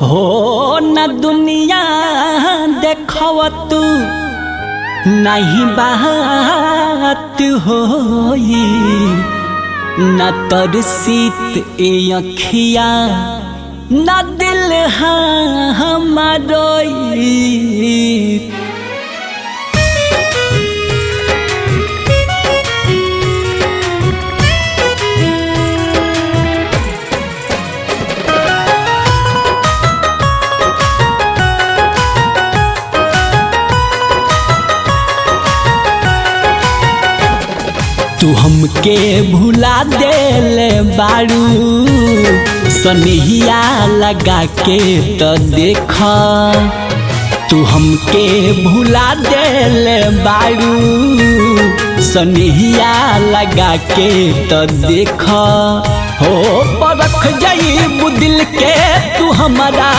हो न दुनिया देखव तू नहीं बात होई न तरसीत ए अखिया न दिल हमारोई। तू हमके भुला देले बारू सनहिया लगा के तो देख। तू हमके भुला देले बारू सनहिया लगा के तो देख। हो परख जाइबू दिल के तू हमारा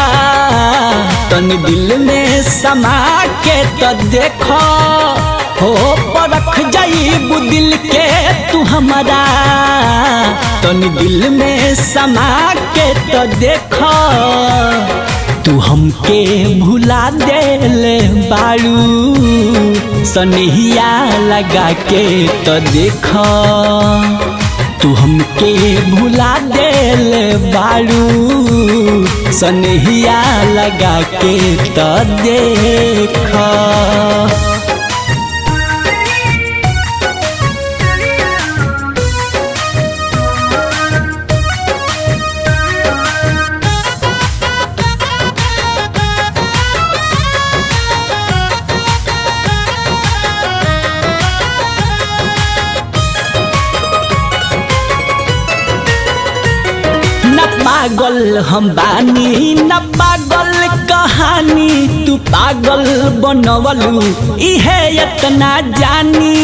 तन दिल में समा के तो देख। हो परख जाइबू दिल के तू हमारा तन दिल में समा के तो देख। तू हमके भुला देले बारू सनहिया लगा के तो देख। तू हमके भुला देले बारू सनहिया लगा के तो देख। पागल हम बानी न पागल कहानी तू पागल बनवलू इहे इतना जानी।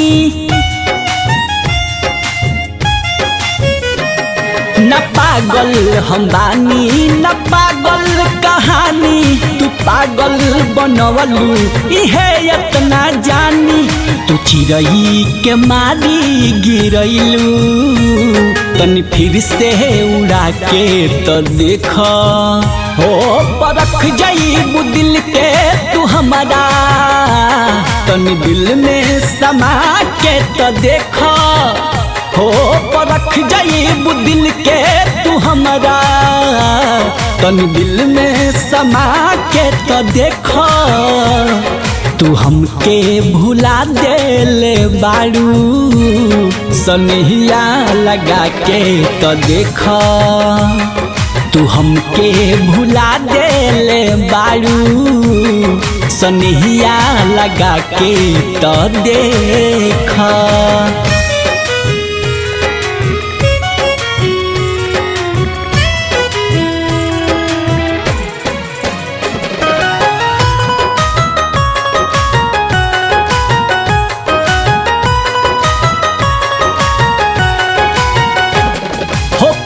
न पागल हम बानी न पागल कहानी तू पागल बनवलू इहे इतना जानी। तू चिड़ई के मारी गिरैलू तनी फिर से उड़ा के तो देख। हो परख जाइबू दिल के तू हमारा तनी दिल में समा के तो देख। हो परख जाइबू दिल के तू हमारा तनी दिल में समा के तो देख। तू हमके भुला देले बारू सनहिया लगा के तो देख। तू हमके भुला देले बारू सनहिया लगा के तो देख।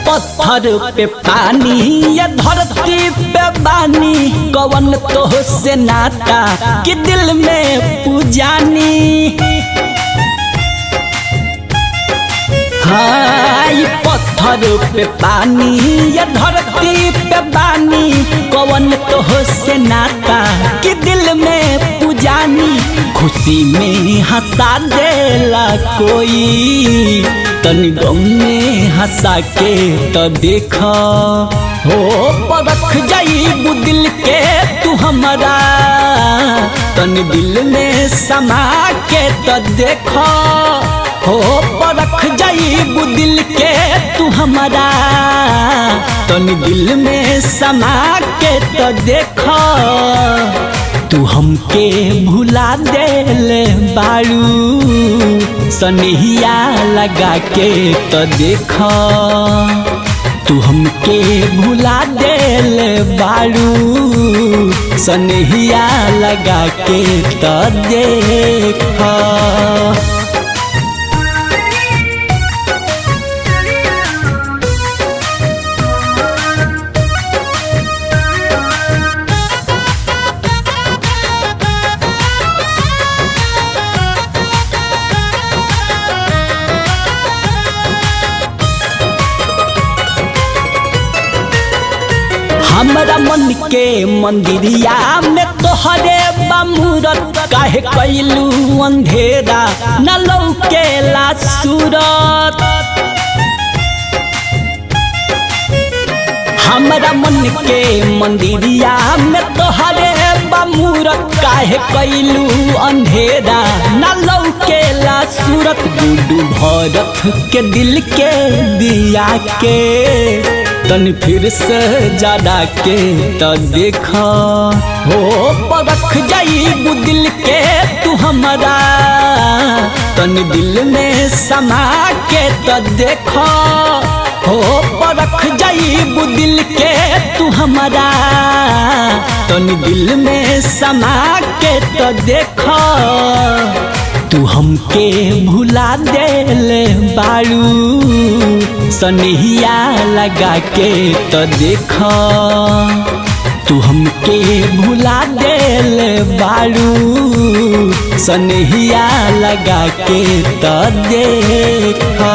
पत्थर पे पानी या धरती पे बानी कवन तो से नाता कि दिल में पूजानी। हाँ पत्थर पे पानी या धरती पे बानी कवन तो से नाता कि दिल में पूजानी। खुशी में हंसा देला कोई तनी गम में हंसा के तो देख। हो परख जाइबू दिल के तू हमारा तनी दिल में समा के तो देख। हो परख जाइबू दिल के तू हमारा तनी दिल में समा के तो देख। तू हमके भुला देले बारू सनहिया लगा के तो देख। तू हमके भुला देले बारू सनहिया लगा के तो देख। हमरा मन के मंदिरिया में तोहरे बामूरत काहे कैलू अंधेरा न लौकेला सूरत। हमरा मन के मंदिरिया में तोहरे बामूरत काहे कैलू अंधेरा न लौकेला सूरत। गुडू भरत के दिल के दिया के तन फिर से ज्यादा के तो देखा हो परख जाइबू दिल के तू हमारा तन दिल में समा के तो देखा हो परख जाइबू दिल के तू हमारा तन दिल में समा के तो देखा। तू हमके भुला देले बाड़ू सनहिया लगा के तो देखा। तू हमके भुला देले बाड़ू सनहिया लगा के तो देखा।